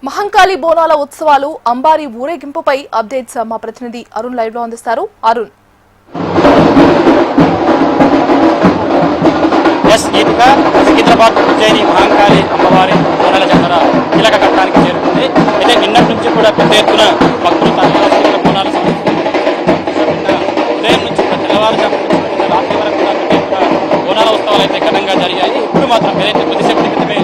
మహంకాళి బోనాల ఉత్సవాలు అంబారి ఊరేగింపుపై అప్డేట్స్ మా ప్రతినిధి అరుణ్ లైవ్ లో అందిస్తారు. అరుణ్. సికింద్రాబాద్ ఉజ్జయిని మహంకాళి అమ్మవారి బోనాల జాతర కీలక ఘట్టానికి చేరుకుంది. అయితే నిన్నటి నుంచి కూడా పెద్ద ఎత్తున భక్తులు తరలి బోనాల ఉదయం నుంచి తెల్లవారుజాము రాత్రి వరకు కూడా పెద్ద ఎత్తున బోనాల ఉత్సవాలు అయితే ఘనంగా జరిగాయి. ఇప్పుడు మాత్రం ఏదైతే కొద్దిసేపటి క్రితమే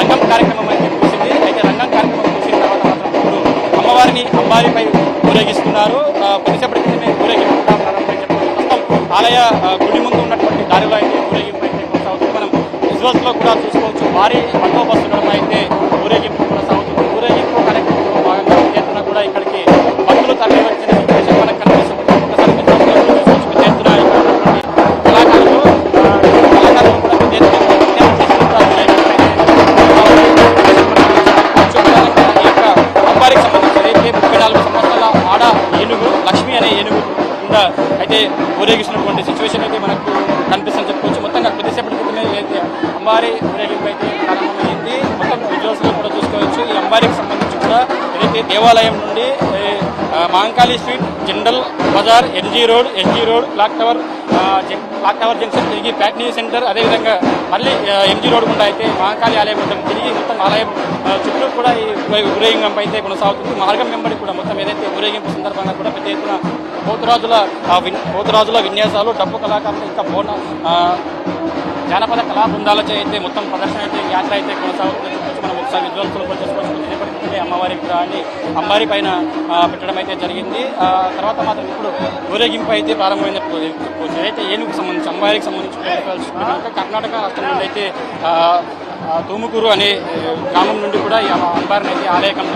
రంగం కార్యక్రమం అయితే కూసింది. అయితే రంగం కార్యక్రమం కూసిన తర్వాత మాత్రం ఇప్పుడు అమ్మవారిని అంబారిపై ఊరేగిస్తున్నారు. కొద్దిసేపటి క్రితమే ఊరేగింపు కూడా ప్రారంభించారు. ప్రస్తుతం ఆలయ గుడి ముందు ఉన్నటువంటి దారిలో అయితే ఊరేగింపు అయితే కొనసాగుతుంది. మనం విజువల్స్లో కూడా చూసుకోవచ్చు. భారీ బందోబస్తు నడుమ అయితే ఊరేగింపు కొనసాగుతుంది. ఊరేగింపు కార్యక్రమంలో భాగంగా పెద్ద ఎత్తున కూడా ఇక్కడికి భక్తులు తరలి వచ్చిన సిచ్యువేషన్ మనకు కనిపిస్తుంది. ఒకసారి విజువల్స్లో చూసుకోవచ్చు. పెద్ద ఎత్తున కళాకారులు కూడా పెద్ద ఎత్తున అంబారికి సంబంధించి అయితే 34 సంవత్సరాల ఆడ ఏనుగు లక్ష్మి అనే ఏనుగు కింద అయితే ఊరేగిస్తున్నటువంటి సిచ్యువేషన్ అయితే మనకు కనిపిస్తుందని చెప్పుకోవచ్చు. మొత్తంగా కొద్దిసేపటి క్రితమే అయితే అంబారి ఊరేగింపు అయితే ప్రారంభమైంది. మొత్తం విజువల్స్లో కూడా చూసుకోవచ్చు. ఈ అంబారికి సంబంధించి కూడా ఏదైతే దేవాలయం నుండి Mahankali street, general bazaar, S G road, clock tower junction తిరిగి ప్యాట్నీ సెంటర్, అదేవిధంగా మళ్ళీ ఎంజీ రోడ్ గుండా అయితే మహంకాళి ఆలయం తిరిగి మొత్తం ఆలయం చుట్టూ కూడా ఈ ఊరేగింపు అయితే కొనసాగుతుంది. మార్గం వెంబడి కూడా మొత్తం ఏదైతే ఊరేగింపు సందర్భంగా కూడా పెద్ద ఎత్తున పోతురాజుల విన్యాసాలు, డప్పు కళాకారులు, ఇంకా జానపద కళా బృందాలచే అయితే మొత్తం ప్రదర్శన అయితే యాత్ర అయితే కొనసాగుతుంది. మనం ఒకసారి విజువల్స్లో చేసుకోవచ్చు. కొద్దిసేపటికే అమ్మవారి విగ్రహాన్ని అంబారి పైన పెట్టడం అయితే జరిగింది. తర్వాత మాత్రం ఇప్పుడు ఊరేగింపు అయితే ప్రారంభమైన అయితే ఏనుగుకు సంబంధించి అంబారికి సంబంధించి కర్ణాటక రాష్ట్రం నుండి అయితే తూముకూరు అనే గ్రామం నుండి కూడా ఈ అంబారిని అయితే ఆలయకం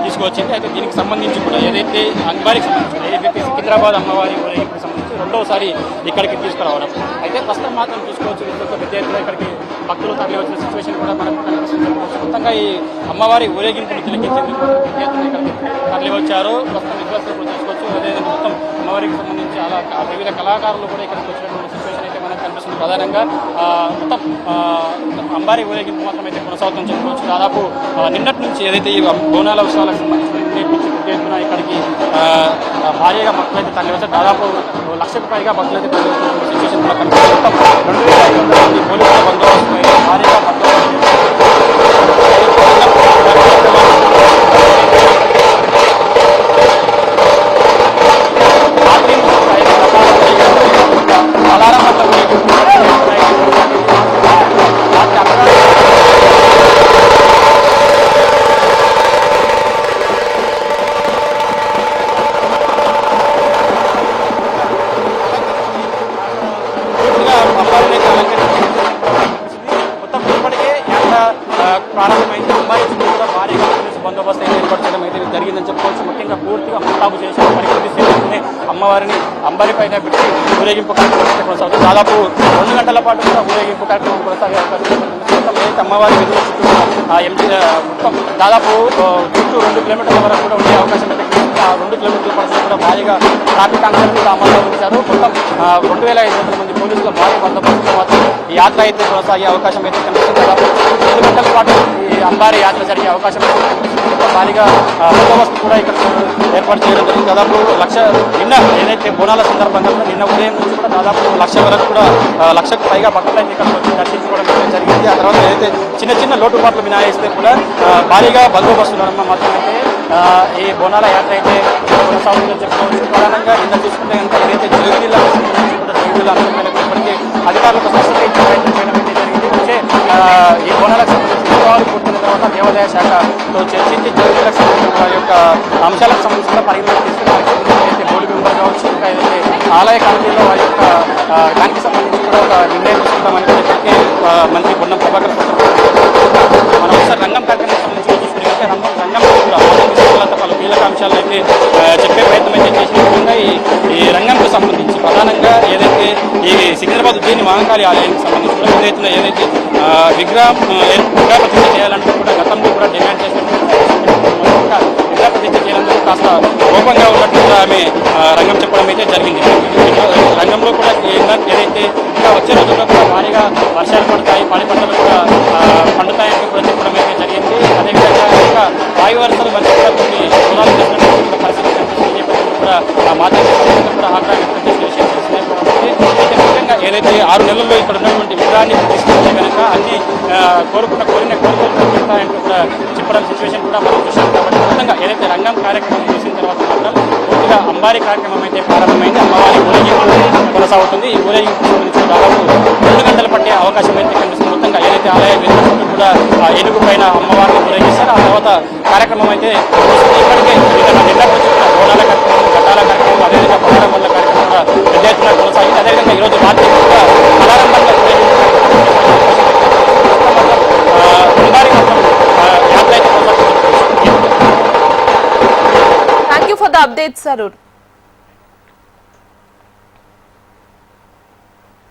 తీసుకువచ్చింది. అయితే దీనికి సంబంధించి కూడా ఏదైతే అంబారికి సంబంధించి ఏదైతే సికింద్రాబాద్ అమ్మవారి ఊరేగింపుకి సంబంధించి రెండవసారి ఇక్కడికి తీసుకురావడం అయితే ప్రస్తుతం మాత్రం చూసుకోవచ్చు. పెద్ద ఎత్తున ఇక్కడికి భక్తులు తరలి వచ్చిన సిచ్యువేషన్ కూడా మనకు కనిపిస్తుంది. మొత్తంగా ఈ అమ్మవారి ఊరేగింపును తిలకించేందుకు పెద్ద ఎత్తున ఇక్కడికి తరలి వచ్చారు. ప్రస్తుతం విశ్వాసం కూడా చూసుకోవచ్చు. అదేవిధంగా మొత్తం అమ్మవారికి సంబంధించి వివిధ కళాకారులు కూడా ఇక్కడికి వచ్చినటువంటి సిచ్యువేషన్ అయితే మనకు కనిపిస్తుంది. ప్రధానంగా మొత్తం అంబారి ఊరేగింపు మాత్రం అయితే కొనసాగుతుందని చెప్పుకోవచ్చు. దాదాపు నిన్నటి నుంచి ఏదైతే ఈ బోనాల ఉత్సవాలకు సంబంధించిన పెద్ద ఎత్తున ఇక్కడికి భారీగా భక్తులు అయితే తరలి వచ్చారు. దాదాపు 1,00,000కు పైగా భక్తులు అయితే తరలి వచ్చిన సిచ్యువేషన్ కూడా కనిపిస్తుంది. మొత్తం 2,500 మంది పోలీసుల బందోబస్తు అయితే భారీగా అలారం మొత్తం ఇప్పటికే యాత్ర ప్రారంభమైంది. అమ్మాయి చుట్టూ కూడా భారీగా పోలీసు బందోబస్తు అయితే ఏర్పాటు చేయడం అయితే జరిగిందని చెప్పుకోవచ్చు. ముఖ్యంగా పూర్తిగా ముస్తాబు చేసి పరిస్థితి సేవకునే అమ్మవారిని అంబారి పైన పెట్టి ఊరేగింపు కార్యక్రమం కొనసాగుతుంది. దాదాపు 2 గంటల పాటు కూడా ఊరేగింపు కార్యక్రమం కొనసాగే అవకాశం ఏదైతే అమ్మవారి విధుల చుట్టూ మొత్తం దాదాపు చుట్టూ 2 కిలోమీటర్ల వరకు కూడా ఉండే అవకాశం అయితే ఆ 2 కిలోమీటర్ల పరిస్థితి కూడా భారీగా ట్రాఫిక్ ఆంక్షలు కూడా అమల్లో ఉంచారు. మొత్తం 2,500 మంది పోలీసుల భారీ బందోబస్తుతో మాత్రం ఈ యాత్ర అయితే కొనసాగే అవకాశం అయితే కనిపిస్తుంది. దాదాపు 5 గంటల పాటు ఈ అంబారి యాత్ర జరిగే అవకాశం అయితే కనిపిస్తుంది. భారీగా బందోబస్తు కూడా ఇక్కడ ఏర్పాటు చేయడం జరిగింది. దాదాపు 1,00,000 నిన్న ఏదైతే బోనాల సందర్భంగా నిన్న ఉదయం నుంచి కూడా దాదాపు 1,00,000 వరకు కూడా 1,00,000కు పైగా భక్తులు అయితే ఇక్కడ వచ్చి దర్శించుకోవడం అయితే జరిగింది. ఆ తర్వాత ఏదైతే చిన్న లోటుపాట్లు మినహాయిస్తే కూడా భారీగా బందోబస్తు ఉండడం మాత్రం అయితే ఈ బోనాల యాత్ర అయితే కొనసాగుతుందని చెప్పుకోవచ్చు. ప్రధానంగా నిన్న చూసుకుంటే కనుక ఏదైతే జోగినీళ్ళ అందరికీ ఇప్పటికీ అధికారులకు స్పష్టత ఇచ్చే ప్రయత్నం చేయడం అయితే జరిగింది. వచ్చే ఈ బోనాలకు సంబంధించి ఉత్సవాలు పూర్తయిన తర్వాత దేవాదాయ శాఖతో చర్చించి జోగినీళ్ళకు సంబంధించిన వారి యొక్క అంశాలకు సంబంధించిన పరిగణలోకి తీసుకుని ఏదైతే బోర్డు మెంబర్ కావచ్చు, ఇంకా ఏదైతే ఆలయ కమిటీలో వారి యొక్క దానికి సంబంధించి కూడా ఒక నిర్ణయం తీసుకుంటామని చెప్పి మంత్రి పొన్నం ప్రభాకర్ మనం ఒకసారి రంగం కార్యక్రమం సంబంధించి చూసుకుంటే రంగంలో కూడా పలు కీలక అంశాలను అయితే చెప్పే ప్రయత్నం అయితే చేసిన విధంగా ఈ రంగంకు సంబంధించి ప్రధానంగా ఏదైతే ఈ సికింద్రాబాద్ ఉజ్జయిని మహంకాళి ఆలయానికి సంబంధించి కూడా ఏదైతే విగ్రహ ప్రతిష్ఠ చేయాలంటే కూడా గతంలో కూడా డిమాండ్ చేసినట్టు విగ్రహ ప్రతిష్ఠ చేయాలంటే కాస్త కోపంగా ఉన్నట్టుగా ఆమె రంగం చెప్పడం అయితే జరిగింది. రంగంలో కూడా ఏదైతే ఇంకా వచ్చే రోజుల్లో కూడా భారీగా వర్షాలు పడతాయి, పాడి పంటలు కూడా పండుతాయని కూడా చెప్పడం అయితే జరిగింది. అదేవిధంగా ఇంకా వాయు వరుసలు మధ్య కూడా కొన్ని దూరాలు చేసినటువంటి కూడా పరిస్థితి కనిపిస్తుంది. ఈ నేపథ్యంలో కూడా మాధ్యమ కూడా ఆగ్రహం వ్యక్తం చేసిన విషయం తెలిసిందే. అయితే ముఖ్యంగా ఏదైతే 6 నెలల్లో ఇక్కడ ఉన్నటువంటి విగ్రహాన్ని ప్రతిష్ఠించే కనుక అన్ని కోరిన కోరికలు పెడతాయంటూ కూడా చెప్పడం సిచ్యువేషన్ కూడా మనం చూసాం. కాబట్టి మొత్తంగా ఏదైతే రంగం కార్యక్రమం చేసిన తర్వాత మాత్రం పూర్తిగా అంబారీ కార్యక్రమం అయితే ప్రారంభమైంది. అమ్మవారి ఊరేగింపు కొనసాగుతుంది. ఈ ఊరేగింపు గురించి దాదాపు 2 గంటలు పట్టే అవకాశం అయితే కనిపిస్తుంది. మొత్తంగా ఏదైతే ఆలయ విద్యుత్ కూడా ఏనుగు పైన అమ్మవారిని ఊరేగిస్తారు. ఆ తర్వాత కార్యక్రమం అయితే ఇప్పటికే నిన్న నుంచి కూడా బోనాల కార్యక్రమం, ఘటాల కార్యక్రమం, అదేవిధంగా పహారం వల్ల కార్యక్రమం కూడా పెద్ద ఎత్తున కొనసాగింది. అదేవిధంగా ఈరోజు రాత్రి కూడా అలారంభంగా అంబారీ మాత్రం యాత్ర అయితే కొనసాగుతుంది. Thank you for the updates Arun.